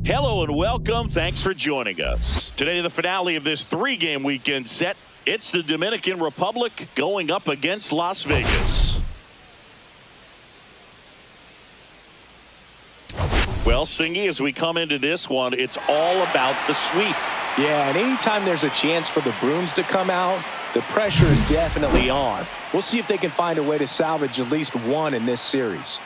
Hello and welcome. Thanks for joining us. Today, the finale of this three-game weekend set. It's the Dominican Republic going up against Las Vegas. Well, Singy, as we come into this one, it's all about the sweep. Yeah, and anytime there's a chance for the Bruins to come out, the pressure is definitely on. We'll see if they can find a way to salvage at least one in this series.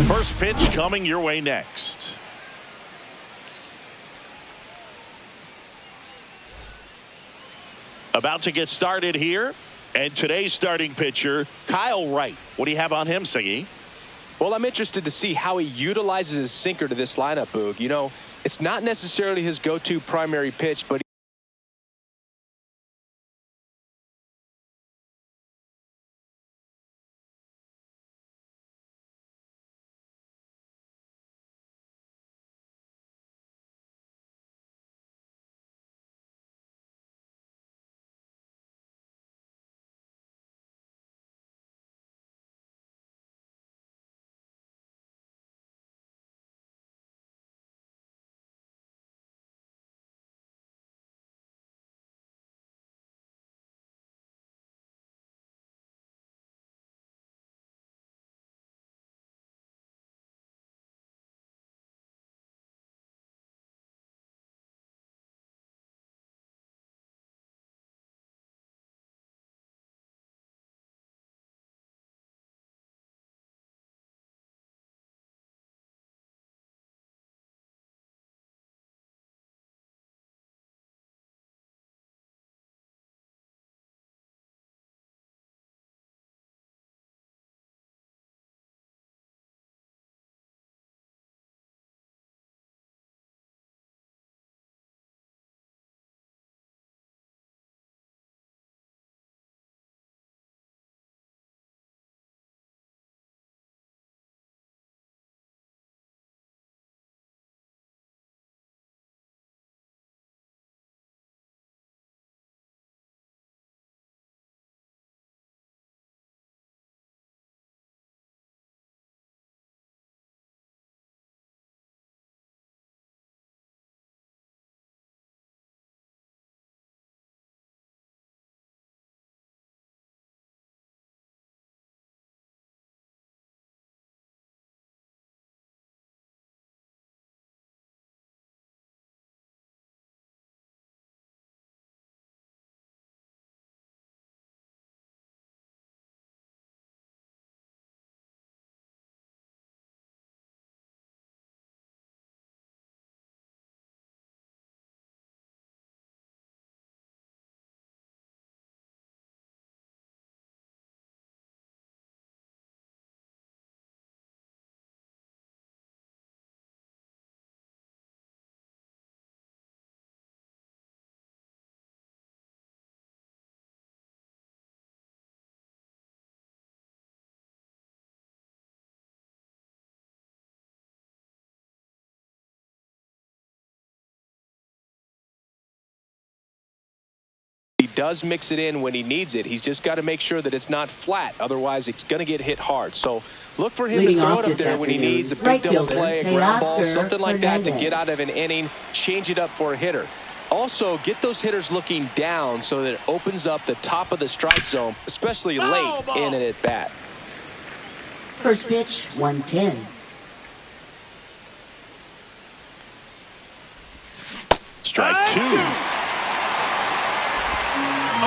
First pitch coming your way next. About to get started here. And today's starting pitcher, Kyle Wright. What do you have on him, Singy? Well, I'm interested to see how he utilizes his sinker to this lineup, Boog. You know, it's not necessarily his go-to primary pitch, but he does mix it in when he needs it. He's just got to make sure that it's not flat. Otherwise, it's going to get hit hard. So look for him to throw it up there when he needs a big double play, a ground ball, something like that to get out of an inning, change it up for a hitter. Also, get those hitters looking down so that it opens up the top of the strike zone, especially late in an at-bat. First pitch, 110. Strike two. 0-2.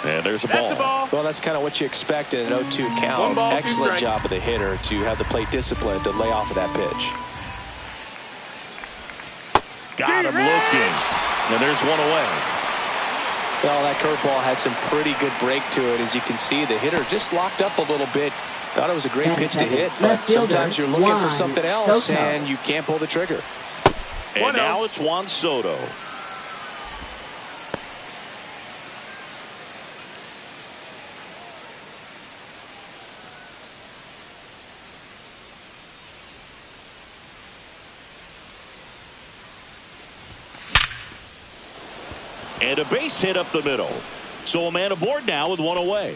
And there's a ball. Well, that's kind of what you expect in an 0-2 count. 1 ball, 2 Excellent strikes. job of the hitter to have the plate discipline to lay off of that pitch. Got him looking. And there's one away. Well, that curveball had some pretty good break to it. As you can see, the hitter just locked up a little bit. Thought it was a great pitch to hit, but sometimes you're looking for something else, and you can't pull the trigger. And now it's Juan Soto. And a base hit up the middle. So a man aboard now with one away.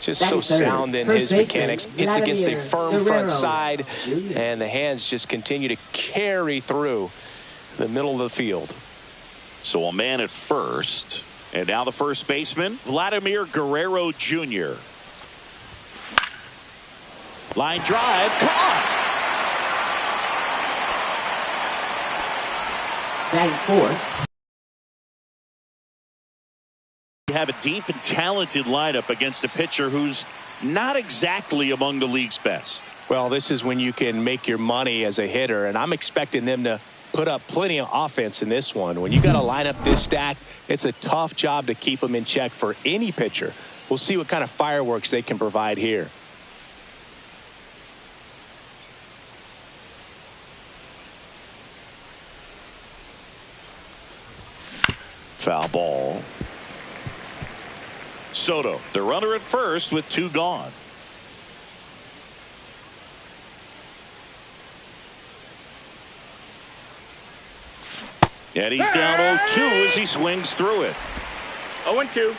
Just so sound in his mechanics. Hits against a firm front side, and the hands just continue to carry through the middle of the field. So a man at first, and now the first baseman, Vladimir Guerrero Jr. Line drive, caught. Batting fourth. You have a deep and talented lineup against a pitcher who's not exactly among the league's best. Well, this is when you can make your money as a hitter, and I'm expecting them to put up plenty of offense in this one. When you got a lineup this stacked, it's a tough job to keep them in check for any pitcher. We'll see what kind of fireworks they can provide here. Foul ball. Soto, the runner at first with two gone. And he's down 0-2 as he swings through it. 0-2.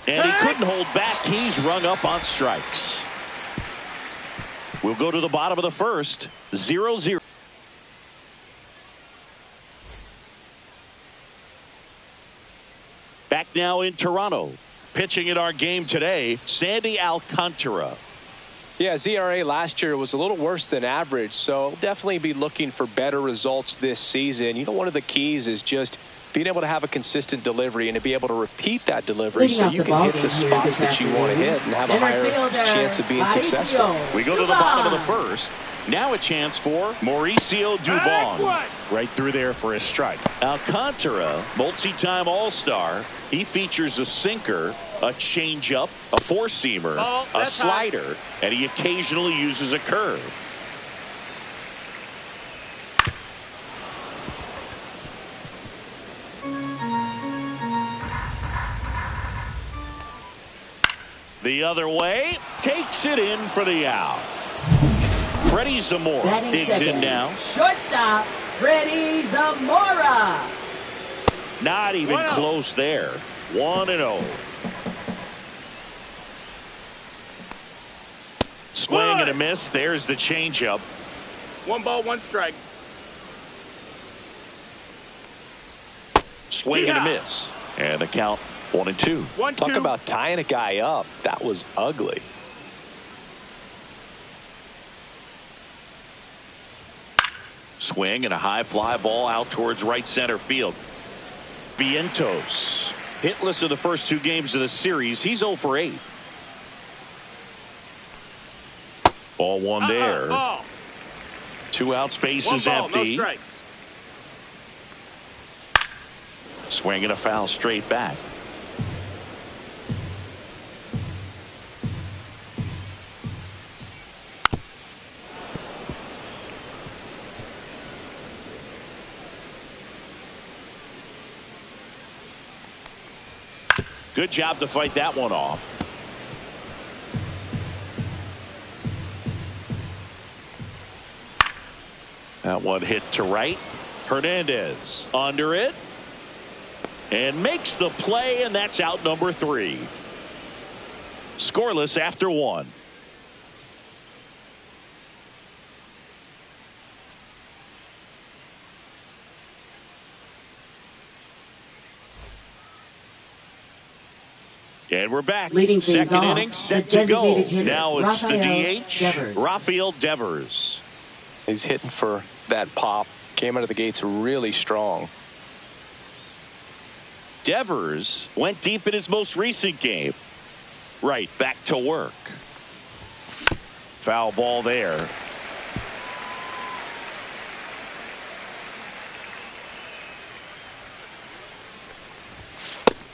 And he couldn't hold back. He's rung up on strikes. We'll go to the bottom of the first. 0-0. Back now in Toronto. Pitching in our game today, Sandy Alcantara. Yeah, his ERA last year was a little worse than average, so definitely be looking for better results this season. You know, one of the keys is just being able to have a consistent delivery and to be able to repeat that delivery so you can hit the spots that you want to hit and have a higher chance of being successful. We go to the bottom of the first. Now a chance for Mauricio Dubon. Right through there for a strike. Alcantara, multi-time All-Star. He features a sinker, a changeup, a four-seamer, a slider, and he occasionally uses a curve. The other way, takes it in for the out. Freddie Zamora Batting digs second. in now. Shortstop, Freddie Zamora. Not even close there. 1-0. Swing and a miss. There's the changeup. 1 ball, 1 strike. Swing and a miss. And the count 1-2. 1-2. Talk about tying a guy up. That was ugly. Swing and a high fly ball out towards right center field. Vientos hitless in the first 2 games of the series. He's 0 for 8. Ball one there. Ball. 2 out, space 1 is ball, empty. no strikes. Swing and a foul straight back. Good job to fight that one off. That one hit to right. Hernandez under it. And makes the play, and that's out number 3. Scoreless after 1. And we're back. Leading things Second off, inning the set to go. designated hitter, Now it's the Rafael DH, Devers. Rafael Devers. He's hitting for that pop. Came out of the gates really strong. Devers went deep in his most recent game. Right, back to work. Foul ball there.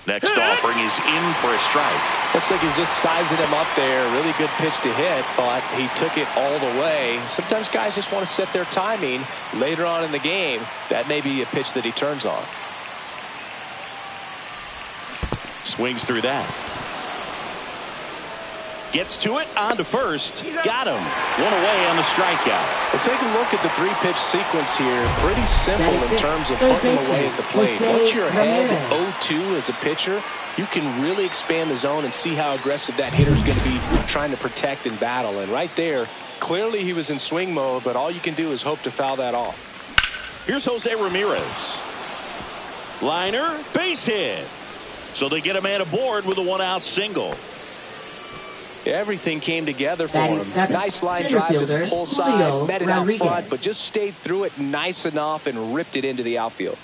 Next offering is in for a strike. Looks like he's just sizing him up there. Really good pitch to hit, but he took it all the way. Sometimes guys just want to set their timing later on in the game. That may be a pitch that he turns on. Swings through that. Gets to it, on to first. Got him. One away on the strikeout. Well, take a look at the three-pitch sequence here. Pretty simple in terms of putting away at the plate. Once you're ahead 0-2 as a pitcher, you can really expand the zone and see how aggressive that hitter is going to be trying to protect and battle. And right there, clearly he was in swing mode, but all you can do is hope to foul that off. Here's Jose Ramirez. Liner, base hit. So they get a man aboard with a one-out single. Everything came together for him. Nice line drive to the pull side, met it out front, but just stayed through it nice enough and ripped it into the outfield.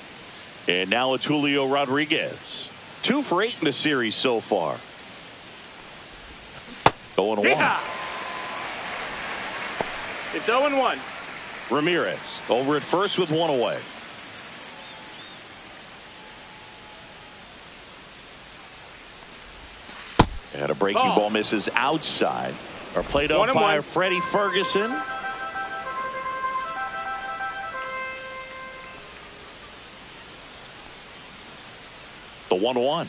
And now it's Julio Rodriguez. 2 for 8 in the series so far. 0-1. It's 0-1. Ramirez over at first with one away. And a breaking ball misses outside. Our plate umpire Freddie Ferguson. The 1-1.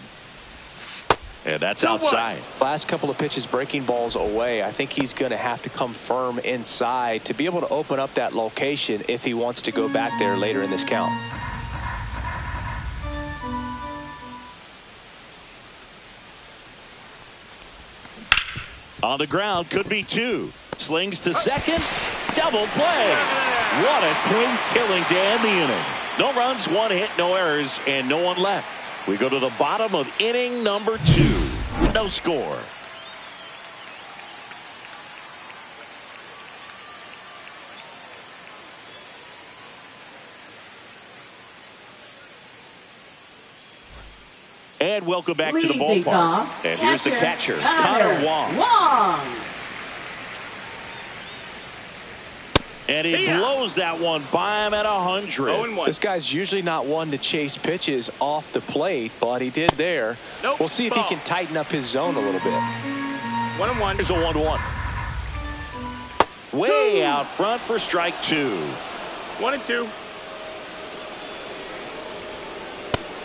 And that's outside. Last couple of pitches breaking balls away. I think he's going to have to come firm inside to be able to open up that location if he wants to go back there later in this count. On the ground, could be 2. Slings to second. Double play. What a twin killing to end the inning. No runs, 1 hit, no errors, and no one left. We go to the bottom of inning number 2. No score. And welcome back to the ballpark. And here's the catcher, Connor Wong. And he blows that one by him at 100. This guy's usually not one to chase pitches off the plate, but he did there. We'll see if he can tighten up his zone a little bit. 1-1. Here's a 1-1. Way out front for strike 2. 1-2.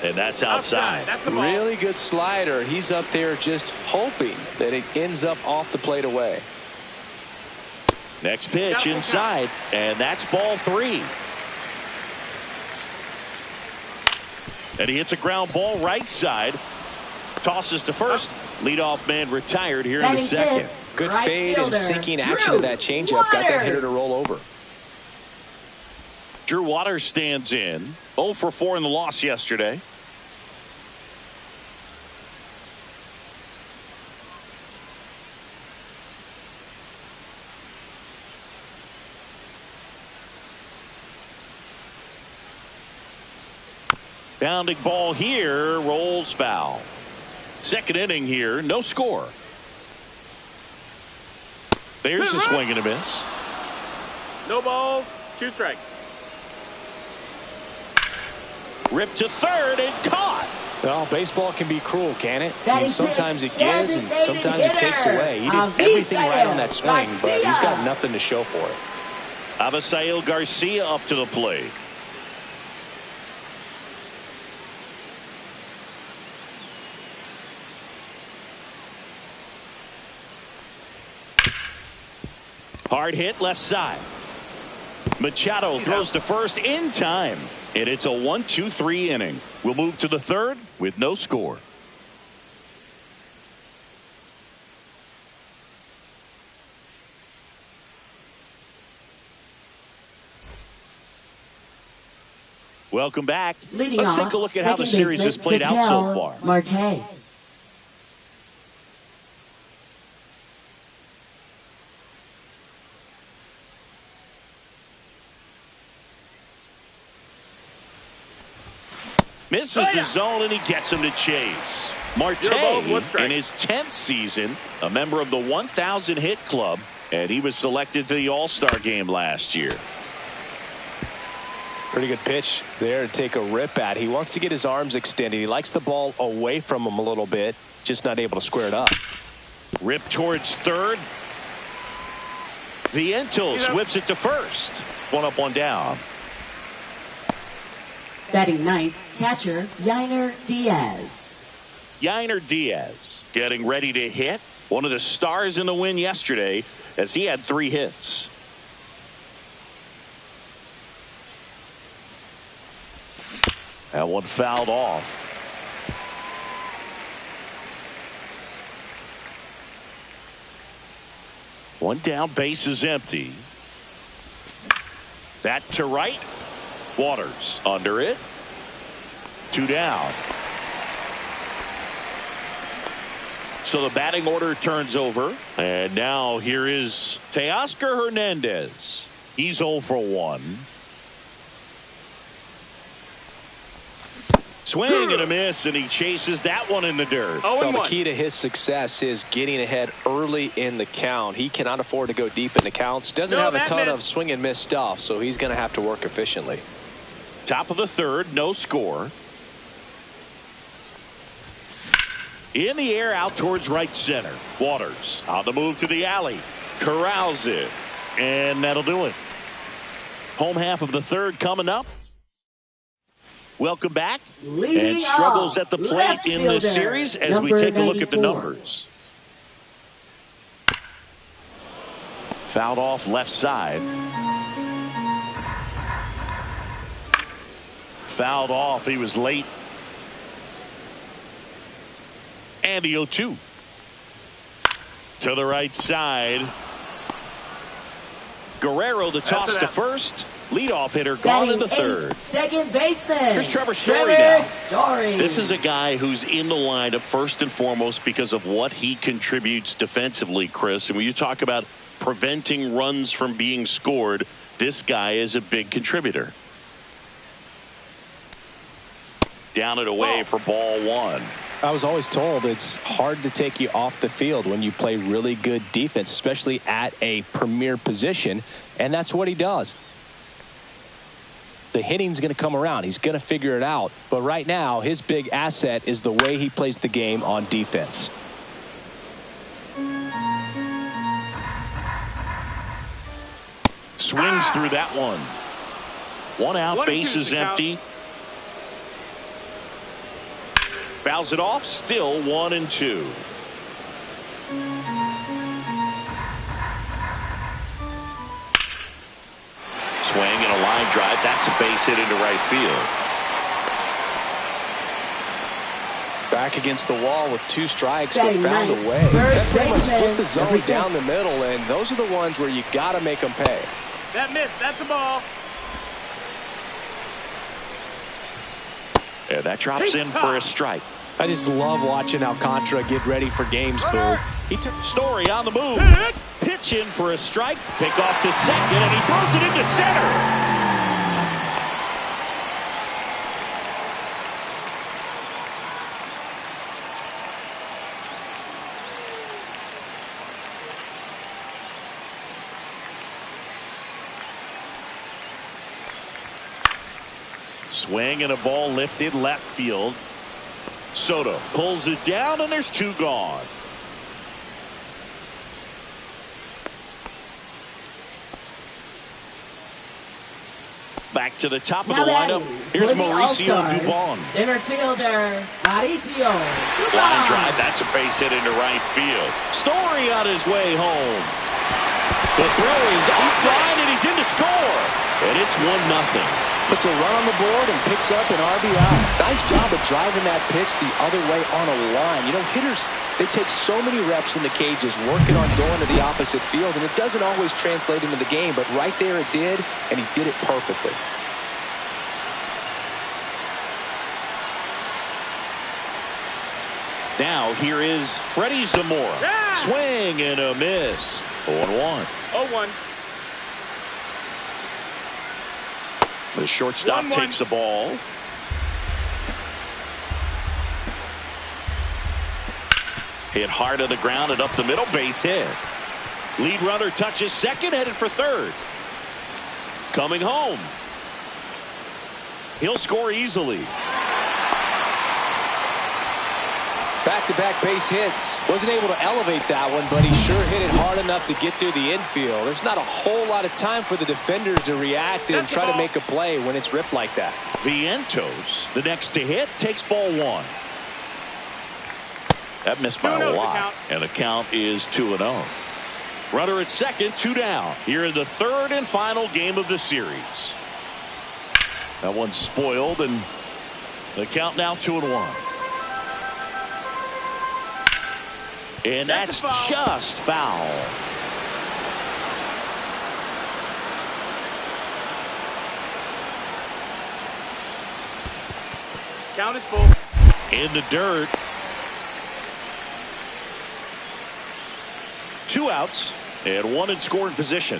And that's outside. That's the ball. Really good slider. He's up there just hoping that it ends up off the plate away. Next pitch inside, and that's ball 3. And he hits a ground ball right side. Tosses to first. Leadoff man retired here in the second. Good fade and sinking action of that changeup. Got that hitter to roll over. Drew Waters stands in. 0 for 4 in the loss yesterday. Bounding ball here, rolls foul. Second inning here, no score. There's the swing and a miss. No balls, 2 strikes. Ripped to third and caught. Well, baseball can be cruel, can it? I mean, sometimes it gives and sometimes it takes away. He did everything right on that swing, but he's got nothing to show for it. Avisail Garcia up to the plate. Hard hit left side. Machado throws to first in time. And it's a 1-2-3 inning. We'll move to the third with no score. Welcome back. Let's take a look at how the series has played out so far. Marte. Misses the zone and he gets him to chase. Marte in his 10th season, a member of the 1,000 hit club, and he was selected to the All-Star game last year. Pretty good pitch there to take a rip at. He wants to get his arms extended. He likes the ball away from him a little bit, just not able to square it up. Rip towards third. Vientos whips it to first. 1 up, 1 down. Batting ninth, catcher Yainer Diaz. Yainer Diaz getting ready to hit. One of the stars in the win yesterday as he had 3 hits. That one fouled off. One down, base is empty. That to right. Waters under it. 2 down. So the batting order turns over. And now here is Teoscar Hernandez. He's 0 for 1. Swing and a miss, and he chases that one in the dirt. Well, the key to his success is getting ahead early in the count. He cannot afford to go deep in the counts. Doesn't have a ton of swing and miss stuff, so he's going to have to work efficiently. Top of the third, no score. In the air, out towards right center. Waters on the move to the alley. Corrals it, and that'll do it. Home half of the third coming up. Welcome back. And struggles at the plate in this series as we take a look at the numbers. Fouled off left side. Fouled off. He was late. And the 0-2. To the right side. Guerrero, the toss to first. Leadoff hitter gone in the third. Second baseman. Here's Trevor Story now. This is a guy who's in the lineup first and foremost because of what he contributes defensively, Chris. And when you talk about preventing runs from being scored, this guy is a big contributor. Down and away for ball 1. I was always told it's hard to take you off the field when you play really good defense, especially at a premier position, and that's what he does. The hitting's going to come around. He's going to figure it out. But right now, his big asset is the way he plays the game on defense. Swings through that one. One out, base is empty. Fouls it off, still 1-2. Swing and a line drive. That's a base hit into right field. Back against the wall with 2 strikes, but found a way. That pretty much split the zone down the middle, and those are the ones where you got to make them pay. That missed. That's a ball. Yeah, that drops in for a strike. I just love watching Alcantara get ready for games, Boo. He took Story on the move. Pitch in for a strike. Pick off to second, and he throws it into center. Swing and a ball lifted left field. Soto pulls it down, and there's 2 gone. Back to the top of the lineup. Here's Mauricio Dubon. Center fielder, Mauricio Dubon. Line drive. That's a base hit into right field. Story on his way home. The throw is offline, and he's in to score. And it's 1-0. Puts a run on the board and picks up an RBI. Nice job of driving that pitch the other way on a line. You know, hitters, they take so many reps in the cages working on going to the opposite field, and it doesn't always translate into the game, but right there it did, and he did it perfectly. Now here is Freddie Zamora. Yeah! Swing and a miss. 0-1. 0-1. The shortstop 1-1. takes the ball. Hit hard on the ground and up the middle, base hit. Lead runner touches second, headed for third. Coming home. He'll score easily. Back-to-back base hits. Wasn't able to elevate that one, but he sure hit it hard enough to get through the infield. There's not a whole lot of time for the defenders to react and try to make a play when it's ripped like that. Vientos, the next to hit, takes ball 1. That missed by a lot. And the count is 2-0. Runner at second, 2 down. Here in the third and final game of the series. That one's spoiled, and the count now 2-1. And that's just foul. Count is full. In the dirt. 2 outs and 1 in scoring position.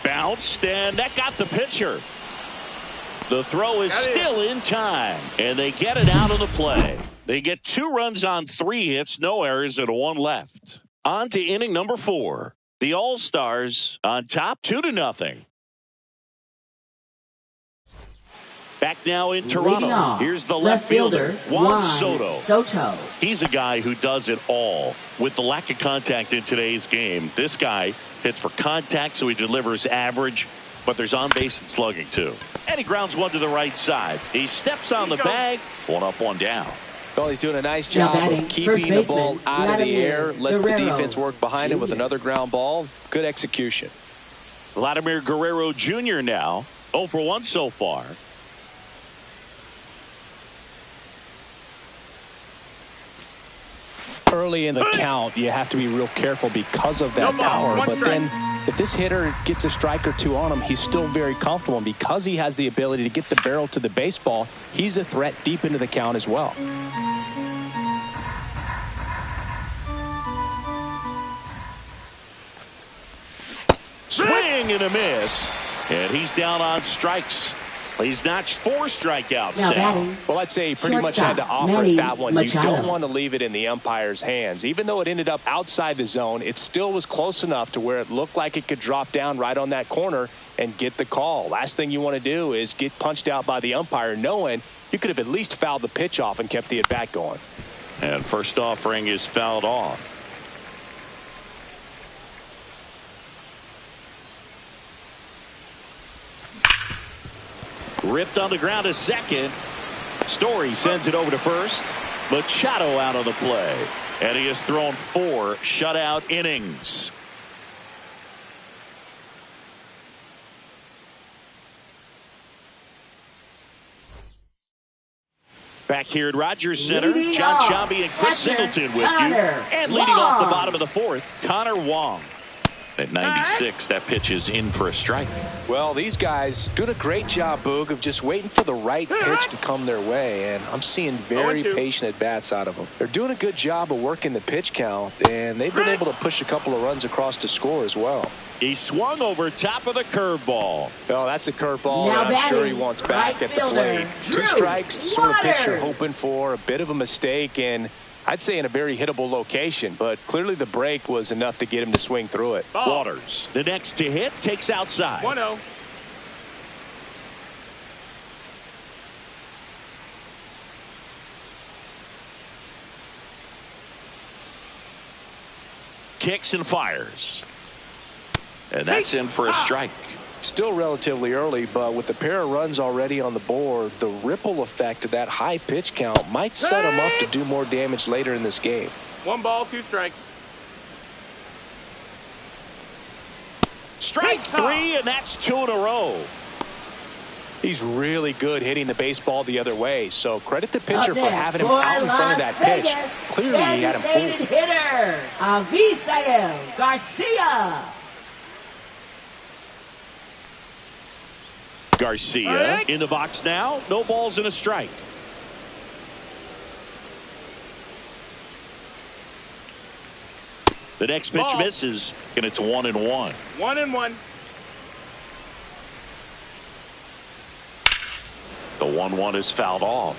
Bounced, and that got the pitcher. The throw is still in time, and they get it out of the play. They get 2 runs on 3 hits, no errors, and 1 left. On to inning number 4. The All-Stars on top 2-0. Back now in Toronto. Here's the left fielder, Juan Soto. He's a guy who does it all. With the lack of contact in today's game, this guy hits for contact, so he delivers average, but there's on base and slugging too. And he grounds one to the right side. He steps on the bag. 1 up, 1 down. Well, he's doing a nice job of keeping the ball out of the air. Lets the defense work behind him with another ground ball. Good execution. Vladimir Guerrero Jr. now 0 for 1 so far. Early in the count, you have to be real careful because of that power. But then if this hitter gets a strike or 2 on him, he's still very comfortable. And because he has the ability to get the barrel to the baseball, he's a threat deep into the count as well. Swing and a miss. And he's down on strikes. He's notched 4 strikeouts now. Well, I'd say he pretty much had to offer that one. You don't want to leave it in the umpire's hands. Even though it ended up outside the zone, it still was close enough to where it looked like it could drop down right on that corner and get the call. Last thing you want to do is get punched out by the umpire knowing you could have at least fouled the pitch off and kept the at-bat going. And first offering is fouled off. Ripped on the ground to second. Story sends it over to first. Machado out of the play. And he has thrown 4 shutout innings. Back here at Rogers Center, John Chambi and Chris Singleton with you. And leading off the bottom of the 4th, Connor Wong. At 96, that pitch is in for a strike. Well, these guys doing a great job, Boog, of just waiting for the right pitch to come their way, and I'm seeing very patient at-bats out of them. They're doing a good job of working the pitch count, and they've been able to push a couple of runs across to score as well. He swung over top of the curveball. Oh, that's a curveball, and I'm sure he wants back at the plate. 2 strikes, sort of pitch you're hoping for, a bit of a mistake, and I'd say in a very hittable location, but clearly the break was enough to get him to swing through it. Waters, the next to hit, takes outside. 1-0. Kicks and fires. And that's in for a strike. Still relatively early, but with the pair of runs already on the board, the ripple effect of that high pitch count might set him up to do more damage later in this game. 1 ball, 2 strikes. Strike 3, and that's 2 in a row. He's really good hitting the baseball the other way, so credit the pitcher for having him out in front of that pitch. Clearly, he had him fooled. Hitter, Avisael Garcia. Garcia in the box now. No balls and a strike. The next pitch misses, and it's 1-1. 1-1. The 1-1 is fouled off.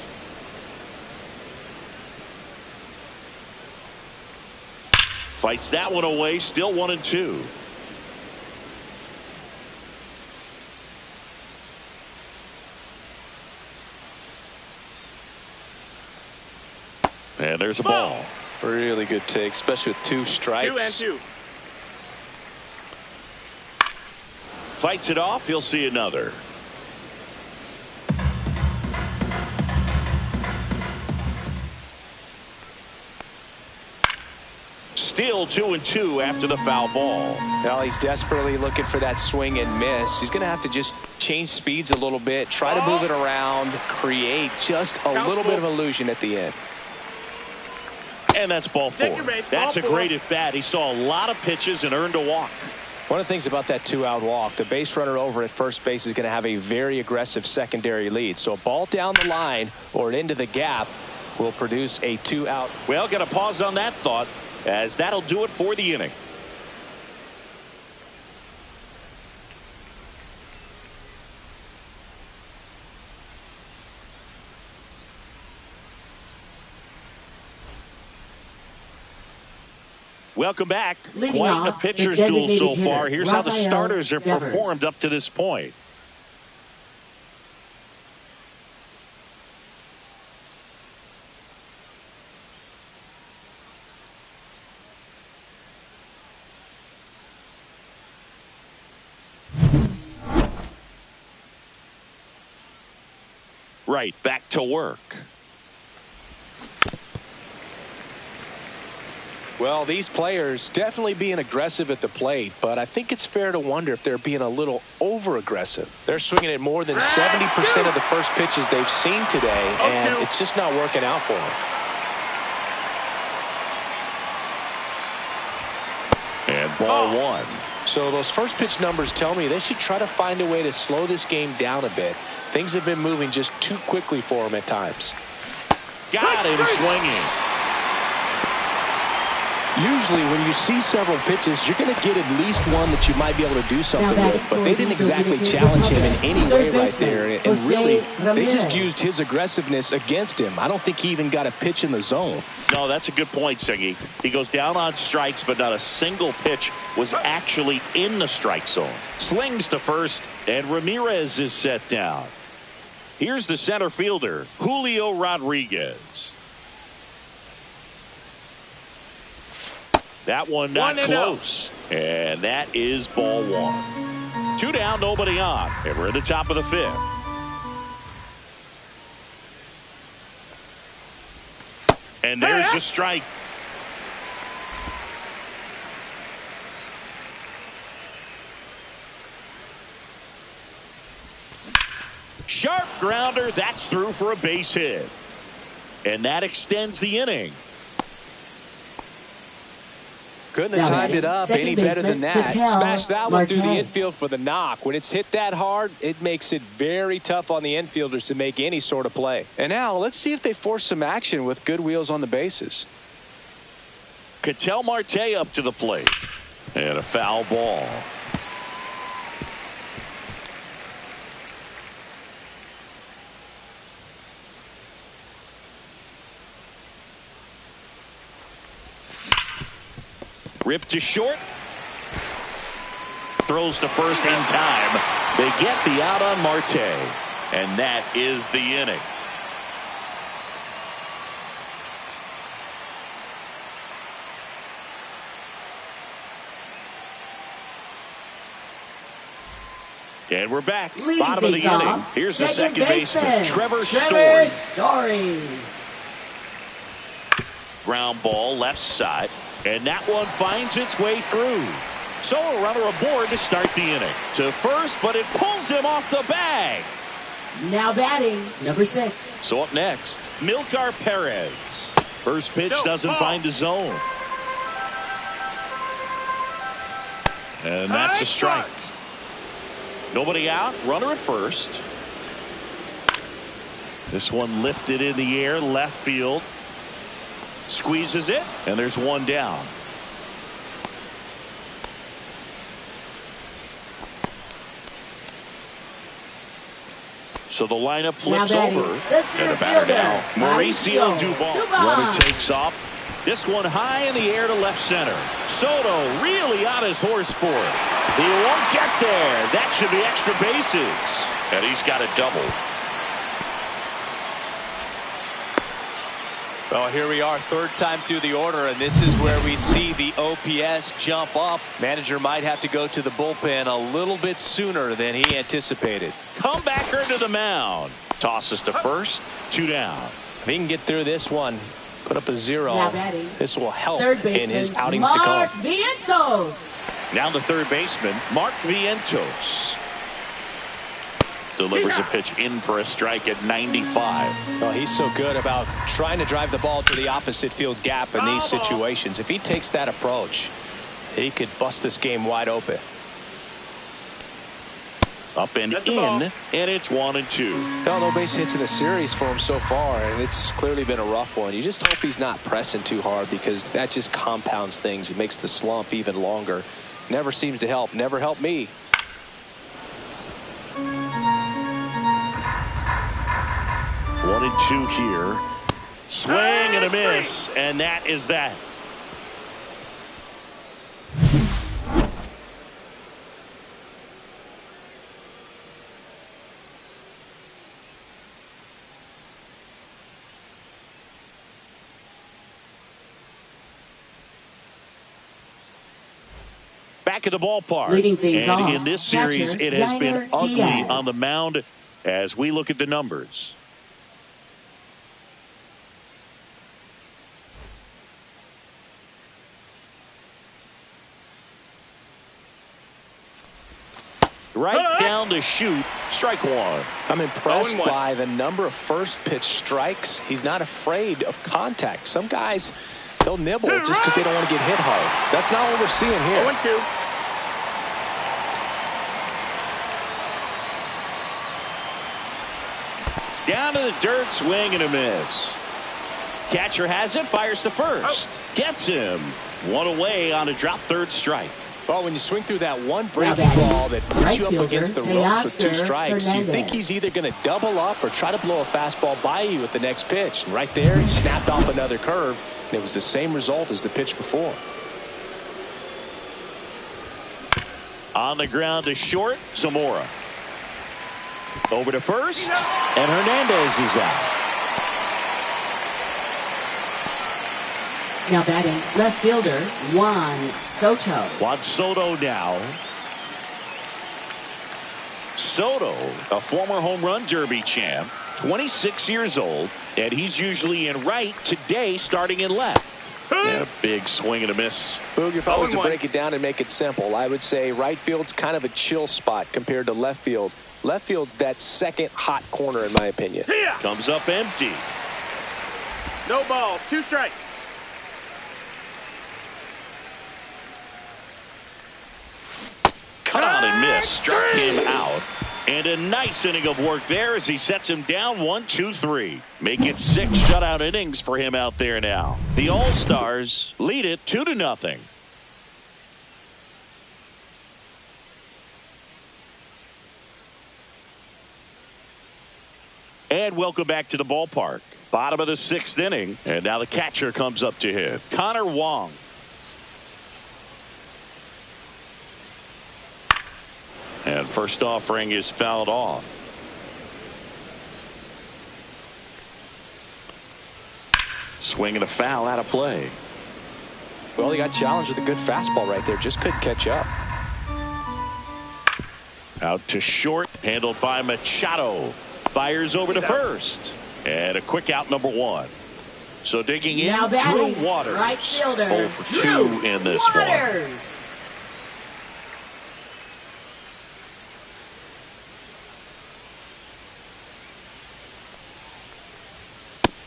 Fights that one away. Still 1-2. And there's a ball. Really good take, especially with 2 strikes. 2-2. Fights it off. He'll see another. Still 2-2 after the foul ball. Well, he's desperately looking for that swing and miss. He's going to have to just change speeds a little bit, try to move it around, create just a little bit of illusion at the end. And that's ball 4. That's a great at bat. He saw a lot of pitches and earned a walk. One of the things about that 2-out walk, the base runner over at first base is going to have a very aggressive secondary lead. So a ball down the line or into the gap will produce a 2-out. Well, got to pause on that thought, as that'll do it for the inning. Welcome back. Quite a pitcher's duel so far. Here's how the starters are performed up to this point. Right, back to work. Well, these players definitely being aggressive at the plate, but I think it's fair to wonder if they're being a little over-aggressive. They're swinging at more than 70% of the first pitches they've seen today, and it's just not working out for them. And ball 1. So those first pitch numbers tell me they should try to find a way to slow this game down a bit. Things have been moving just too quickly for them at times. Got him swinging. Usually when you see several pitches, you're going to get at least one that you might be able to do something with, but they didn't exactly challenge him in any way right there, and really they just used his aggressiveness against him. I don't think he even got a pitch in the zone. No, that's a good point, Siggy. He goes down on strikes, but not a single pitch was actually in the strike zone. Slings to first, and Ramirez is set down. Here's the center fielder, Julio Rodriguez. That one not close. And that is ball 1. 2 down, nobody on. And we're at the top of the 5th. And there's a strike. Sharp grounder. That's through for a base hit. And that extends the inning. Couldn't have timed it up any better than that. Smashed that one through the infield for the knock. When it's hit that hard, it makes it very tough on the infielders to make any sort of play. And now let's see if they force some action with good wheels on the bases. Ketel Marte up to the plate. And a foul ball. Ripped to short. Throws to first in time. They get the out on Marte. And that is the inning. And we're back. Bottom of the inning. Here's the second baseman, Trevor Story. Ground ball left side. And that one finds its way through. So a runner aboard to start the inning. To first, but it pulls him off the bag. Now batting, number 6. So up next, Milkar Perez. First pitch doesn't find the zone. And that's a strike. Nobody out, runner at first. This one lifted in the air, left field. Squeezes it, and there's one down. So the lineup flips over, and the batter now, Mauricio Dubon. Runner takes off. This one high in the air to left center. Soto really on his horse for it. He won't get there. That should be extra bases. And he's got a double. Well, here we are, third time through the order, and this is where we see the OPS jump up. Manager might have to go to the bullpen a little bit sooner than he anticipated. Comebacker to the mound. Tosses to first, 2 down. If he can get through this one, put up a 0, this will help in his outings Mark to come. Vientos. Now the third baseman, Mark Vientos. Delivers a pitch in for a strike at 95. Oh, he's so good about trying to drive the ball to the opposite field gap in these situations. If he takes that approach, he could bust this game wide open. Up and in, and it's 1-2. Well, no base hits in the series for him so far, and it's clearly been a rough one. You just hope he's not pressing too hard, because that just compounds things. It makes the slump even longer. Never seems to help. Never helped me. 1-2 here. Swing and a miss, and that is that. Back at the ballpark. Leading things and off, in this series, catcher, it has been Yainer ugly Diaz. on the mound as we look at the numbers. Right down the chute, strike one. I'm impressed by the number of first pitch strikes. He's not afraid of contact. Some guys, they'll nibble just because they don't want to get hit hard. That's not what we're seeing here. 0-2. Down to the dirt, swing and a miss. Catcher has it, fires to first. Gets him. One away on a drop third strike. Well, when you swing through that one breaking ball that puts you up against the ropes with 2 strikes, you think he's either going to double up or try to blow a fastball by you with the next pitch. And right there, he snapped off another curve, and it was the same result as the pitch before. On the ground to short, Zamora. Over to first, and Hernandez is out. Now batting, left fielder, Juan Soto. Juan Soto now. Soto, a former home run derby champ, 26 years old, and he's usually in right, today starting in left. And a big swing and a miss. Boog, if I was to break it down and make it simple, I would say right field's kind of a chill spot compared to left field. Left field's that second hot corner, in my opinion. Comes up empty. No balls, 2 strikes. Cut out and miss. Struck him out. And a nice inning of work there as he sets him down 1-2-3. Make it 6 shutout innings for him out there now. The All-Stars lead it 2-0. And welcome back to the ballpark. Bottom of the 6th inning. And now the catcher comes up to hit. Connor Wong. And first offering is fouled off. Swing and a foul out of play. Well, he got challenged with a good fastball right there. Just couldn't catch up. Out to short. Handled by Machado. Fires over to first. And a quick out, number 1. So digging in, Now batting, Drew Waters. right fielder, 0 for 2 Drew in this Waters. one.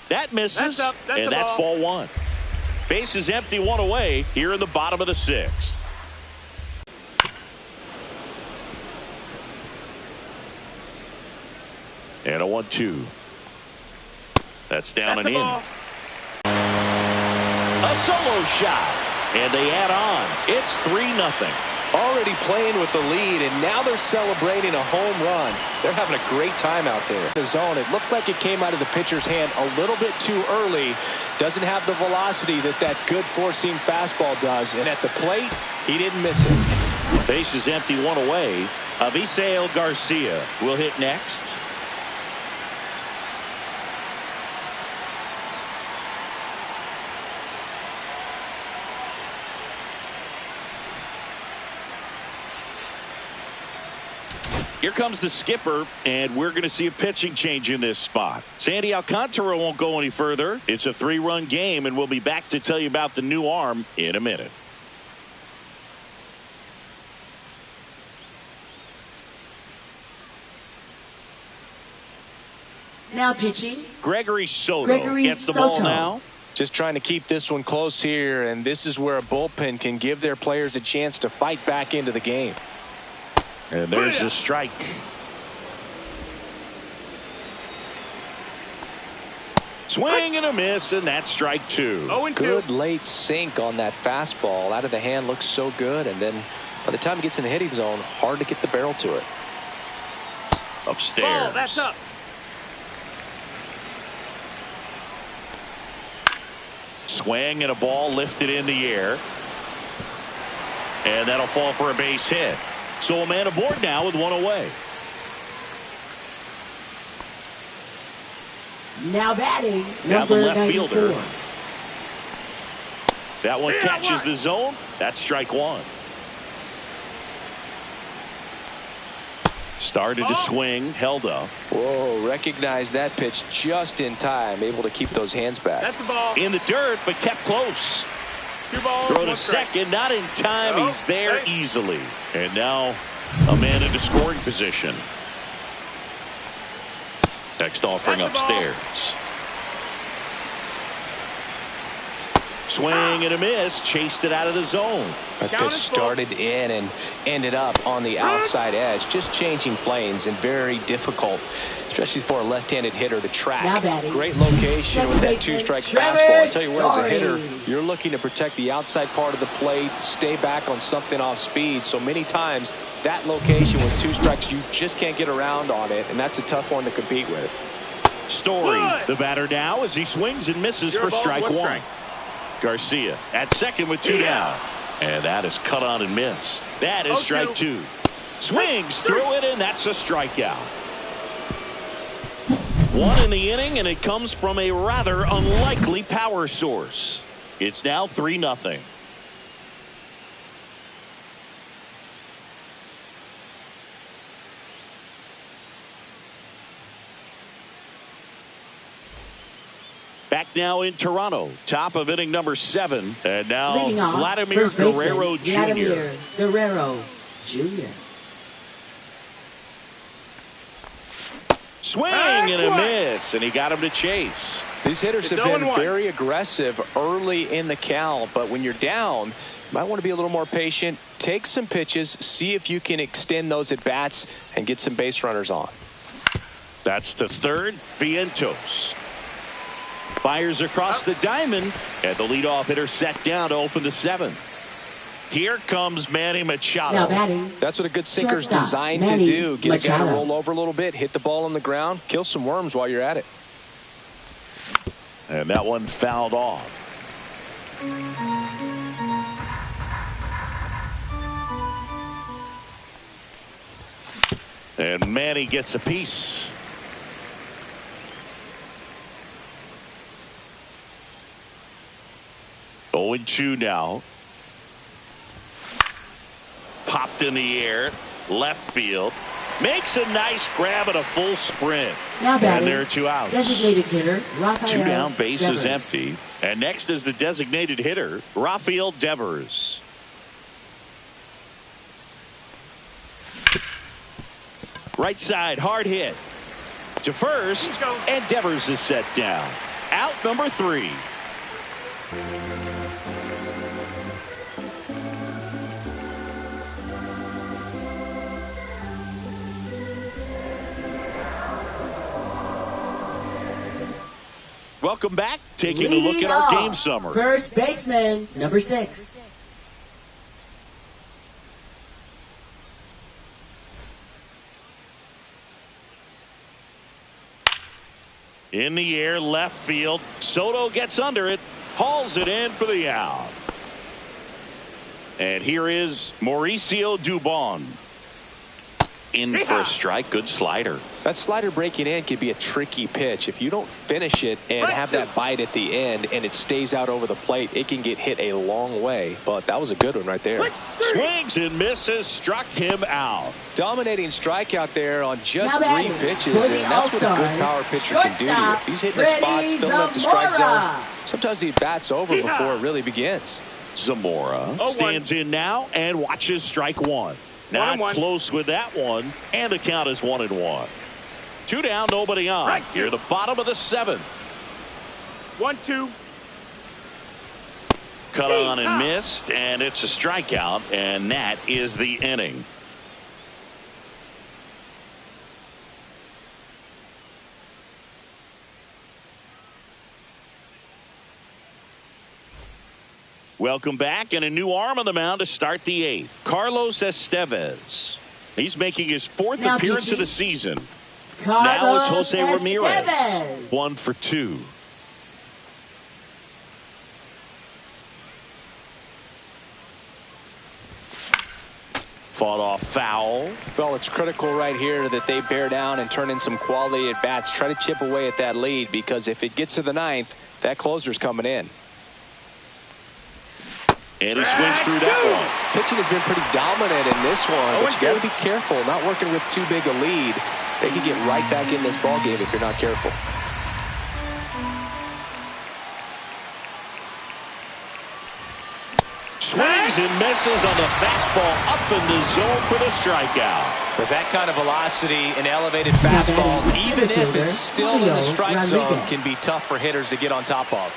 That misses, and that's ball 1. Base is empty, 1 away here in the bottom of the 6th. And a 1-2. That's down and in. A solo shot, and they add on. It's 3-0. Already playing with the lead, and now they're celebrating a home run. They're having a great time out there. The zone, it looked like it came out of the pitcher's hand a little bit too early. Doesn't have the velocity that good four-seam fastball does. And at the plate, he didn't miss it. Base is empty, 1 away. Avisail Garcia will hit next. Here comes the skipper, and we're going to see a pitching change in this spot. Sandy Alcantara won't go any further. It's a 3-run game, and we'll be back to tell you about the new arm in a minute. Now pitching. Gregory Soto gets the ball now. Just trying to keep this one close here, and this is where a bullpen can give their players a chance to fight back into the game. And there's the strike. Swing and a miss, and that's strike 2. Good late sink on that fastball. Out of the hand, looks so good, and then by the time it gets in the hitting zone, hard to get the barrel to it. Upstairs. Ball, that's up. Swing and a ball lifted in the air. And that'll fall for a base hit. So a man aboard now with one away. Now batting. Now the left 94. fielder. That one catches the zone. That's strike 1. Started to swing, held up. Whoa, recognize that pitch just in time, able to keep those hands back. That's the ball. In the dirt, but kept close. 2 balls, Throw to 1 strike. second, not in time. No, He's there hey. easily. And now a man into scoring position. Next offering That's the ball. upstairs. Swing and a miss. Chased it out of the zone. That pitch started in and ended up on the outside edge. Just changing planes and very difficult, especially for a left-handed hitter to track. Great location with that 2-strike fastball. I tell you what, as a hitter, you're looking to protect the outside part of the plate, stay back on something off speed. So many times that location with 2 strikes, you just can't get around on it, and that's a tough one to compete with. Story, the batter now, as he swings and misses for strike 1. Garcia at second with 2 down. And that is cut on and missed. That is strike 2. Swings through it, and that's a strikeout. 1 in the inning, and it comes from a rather unlikely power source. It's now 3-0. Back now in Toronto, top of inning number 7. And now Vladimir Guerrero Jr. Vladimir Guerrero Jr. Swing and a miss, and he got him to chase. These hitters have been very aggressive early in the count, but when you're down, you might want to be a little more patient. Take some pitches, see if you can extend those at bats and get some base runners on. That's to third. Vientos fires across the diamond, and the leadoff hitter set down to open the 7th. Here comes Manny Machado. Now batting. That's what a good sinker's designed to do. Get a guy to roll over a little bit, hit the ball on the ground, kill some worms while you're at it. And that one fouled off. And Manny gets a piece. Owen Chu now. Popped in the air. Left field. Makes a nice grab at a full sprint. Now and there are 2 outs. Designated hitter, Rafael 2 down, base Devers. is empty. And next is the designated hitter, Rafael Devers. Right side, hard hit. To first, and Devers is set down. Out number 3. Welcome back. Taking a look at our game summary. First baseman, number 6. In the air, left field. Soto gets under it, hauls it in for the out. And here is Mauricio Dubon. in for a strike. Good slider. That slider breaking in could be a tricky pitch. If you don't finish it and have that bite at the end and it stays out over the plate, it can get hit a long way. But that was a good one right there. Swings and misses, struck him out. Dominating strikeout there on just Now 3 pitches, and that's what a good power pitcher can do to you. If he's hitting the spots, filling up the strike zone, sometimes he bats over before it really begins. Zamora stands in now and watches strike one. Not close with that one, and the count is 1-1. 2 down, nobody on. Here, the bottom of the 7th. 1-2. Cut on and missed, and it's a strikeout, and that is the inning. Welcome back, and a new arm on the mound to start the 8th. Carlos Estevez. He's making his 4th appearance of the season. Now it's Jose Ramirez. 1 for 2. Fought off foul. Well, it's critical right here that they bear down and turn in some quality at bats. Try to chip away at that lead, because if it gets to the 9th, that closer's coming in. And he swings through that one. Pitching has been pretty dominant in this one, but you got to be careful. Not working with too big a lead. They can get right back in this ballgame if you're not careful. Swings and misses on the fastball up in the zone for the strikeout. With that kind of velocity, an elevated fastball, even if it's still in the strike zone, can be tough for hitters to get on top of.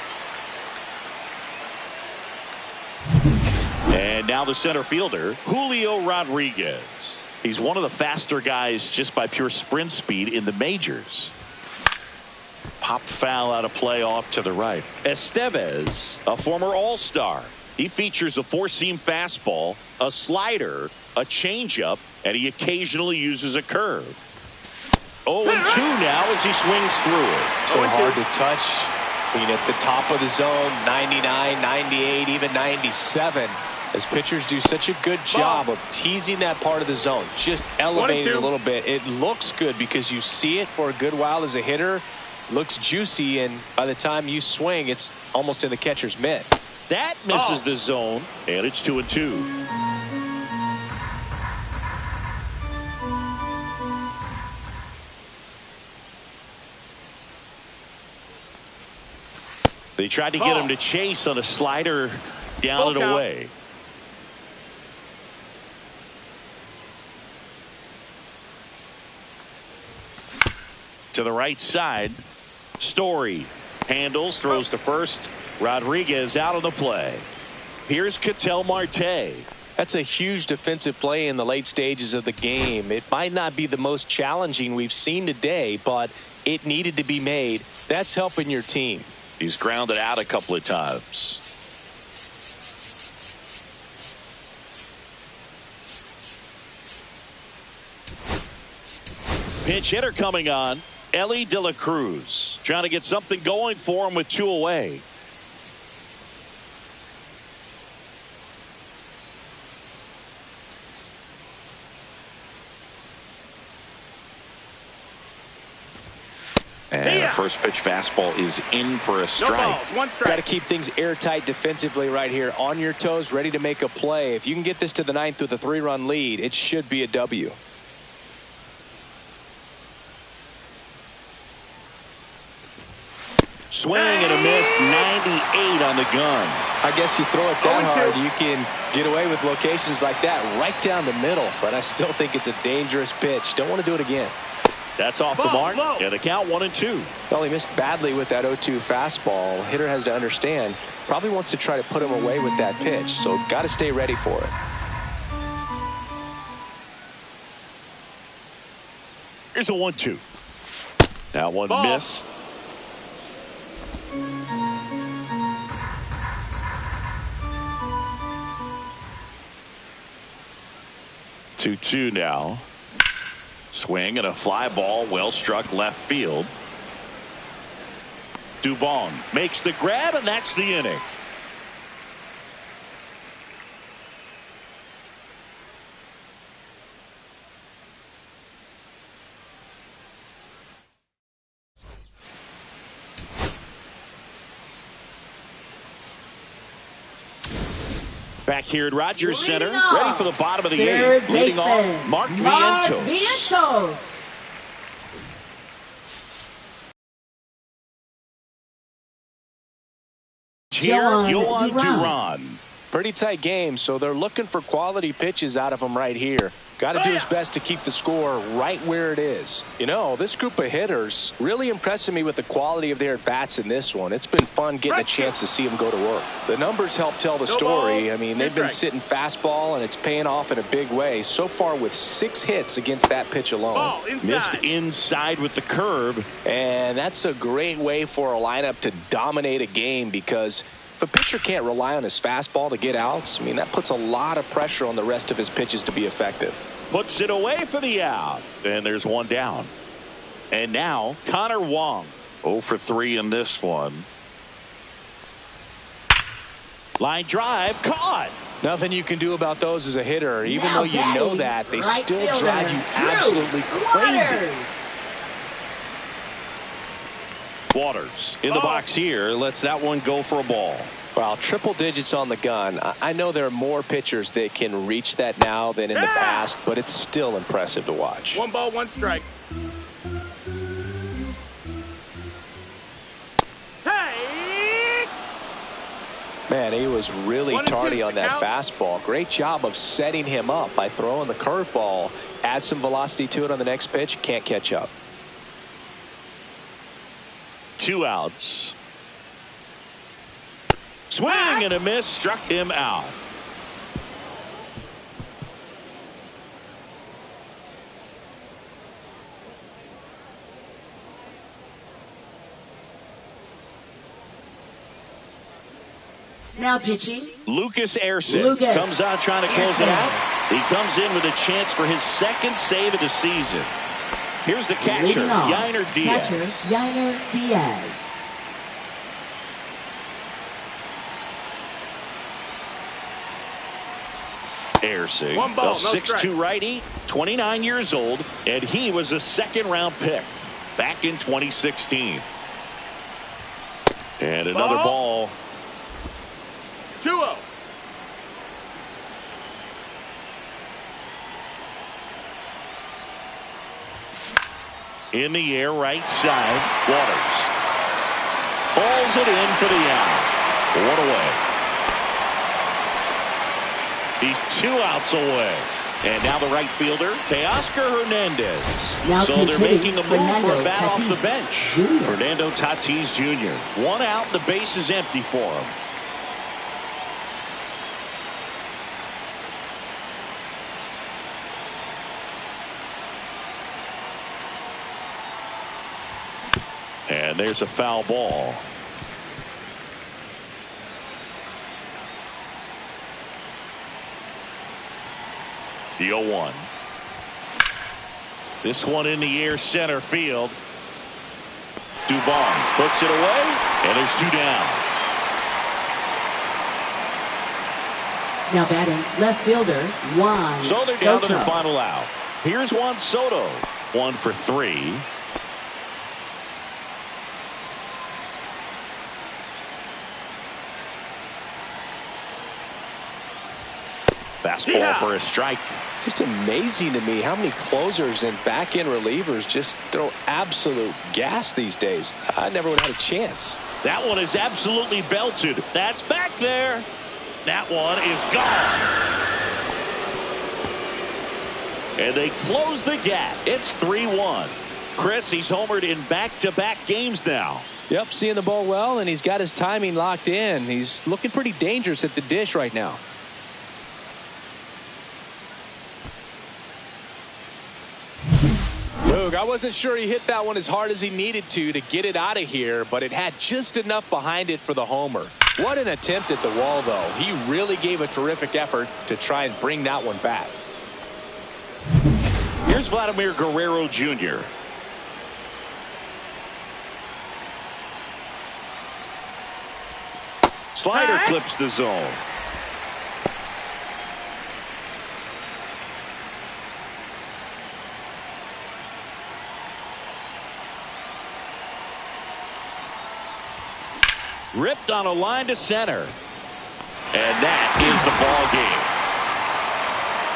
And now the center fielder, Julio Rodriguez. He's one of the faster guys just by pure sprint speed in the majors. Pop foul out of play off to the right. Estevez, a former All-Star. He features a 4-seam fastball, a slider, a changeup, and he occasionally uses a curve. 0-2 now as he swings through it. So hard to touch. I mean, at the top of the zone, 99, 98, even 97. As pitchers do such a good job of teasing that part of the zone, just elevating it a little bit. It looks good because you see it for a good while as a hitter. Looks juicy, and by the time you swing, it's almost in the catcher's mitt. That misses the zone, and it's 2-2. They tried to get him to chase on a slider down and away. To the right side, Story handles, throws to first. Rodriguez out of the play. Here's Ketel Marte. That's a huge defensive play in the late stages of the game. It might not be the most challenging we've seen today, but it needed to be made. That's helping your team. He's grounded out a couple of times. Pinch hitter coming on. Ellie De La Cruz trying to get something going for him with 2 away. And a first pitch fastball is in for a strike. No balls, 1 strike. Got to keep things airtight defensively right here. On your toes, ready to make a play. If you can get this to the 9th with a 3-run lead, it should be a W. Swing and a miss, 98 on the gun. I guess you throw it that hard, you can get away with locations like that right down the middle. But I still think it's a dangerous pitch. Don't want to do it again. That's off the mark. Yeah, the count 1-2. Well, he missed badly with that 0-2 fastball. Hitter has to understand, probably wants to try to put him away with that pitch. So got to stay ready for it. Here's a 1-2. That one missed. Two now. Swing and a fly ball, well struck left field. Dubon makes the grab, and that's the inning. Back here at Rogers Center, Leading off, ready for the bottom of the third eighth. Leading off, baseman, Mark Mark Vientos. Vientos. Here, Yohan Duran. Pretty tight game, so they're looking for quality pitches out of him right here. Got to do his best to keep the score right where it is. You know, this group of hitters really impressing me with the quality of their bats in this one. It's been fun getting a chance to see them go to work. The numbers help tell the story. I mean, they've been sitting fastball, and it's paying off in a big way. So far with 6 hits against that pitch alone. Missed inside with the curve. And that's a great way for a lineup to dominate a game, because if a pitcher can't rely on his fastball to get outs, I mean, that puts a lot of pressure on the rest of his pitches to be effective. Puts it away for the out. And there's one down. And now Connor Wong. 0 for 3 in this one. Line drive caught. Nothing you can do about those as a hitter. Even though you know that, they still drive you absolutely crazy. Waters in the box here. Lets that one go for a ball. Well, triple digits on the gun. I know there are more pitchers that can reach that now than in the past, but it's still impressive to watch. 1 ball, 1 strike. Hey! Man, he was really 1-2 tardy on that count. fastball. Great job of setting him up by throwing the curveball. Add some velocity to it on the next pitch. Can't catch up. 2 outs. Swing and a miss, struck him out. Now pitching, Lucas Erceg Lucas comes out trying to close it Erceg. out. He comes in with a chance for his 2nd save of the season. Here's the catcher, leading off, Yainer Diaz. catcher, Yainer Diaz. Erceg, 1 ball, a no 6'2" strikes. righty, 29 years old, and he was a 2nd-round pick back in 2016. And another ball. 2-0. In the air, right side, Waters. Falls it in for the out. 1 away. He's 2 outs away. And now the right fielder, Teoscar Hernandez. Now So they're making a move Fernando for a bat off the Tatis bench. Jr. Fernando Tatis Jr. 1 out, the base is empty for him. And there's a foul ball. The 0-1. This one in the air, center field. Dubon puts it away, and there's 2 down. Now batting, left fielder, Juan So they're down to their Soto. final out. Here's Juan Soto. 1 for 3. Fastball for a strike. Just amazing to me how many closers and back-end relievers just throw absolute gas these days. I never would have had a chance. That one is absolutely belted. That's back there. That one is gone. And they close the gap. It's 3-1. Chris, he's homered in back-to-back games now. Yep, seeing the ball well, and he's got his timing locked in. He's looking pretty dangerous at the dish right now. Luke, I wasn't sure he hit that one as hard as he needed to get it out of here, but it had just enough behind it for the homer. What an attempt at the wall, though. He really gave a terrific effort to try and bring that one back. Here's Vladimir Guerrero Jr. Slider clips the zone. Ripped on a line to center. And that is the ball game.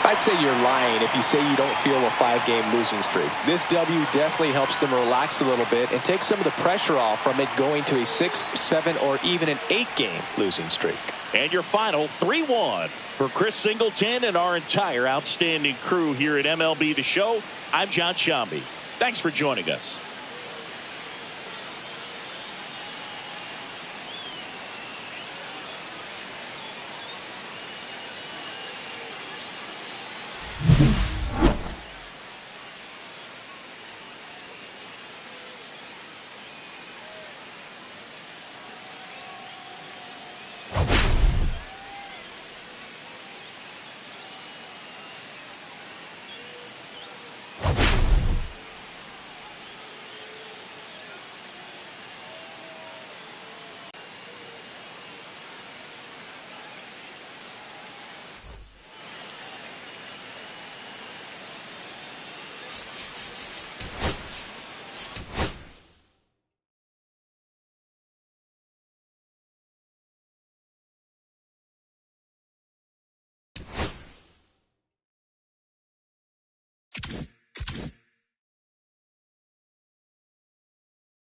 I'd say you're lying if you say you don't feel a 5-game losing streak. This W definitely helps them relax a little bit and take some of the pressure off from it going to a 6, 7, or even an 8-game losing streak. And your final 3-1 for Chris Singleton and our entire outstanding crew here at MLB The Show. I'm John Shambi. Thanks for joining us.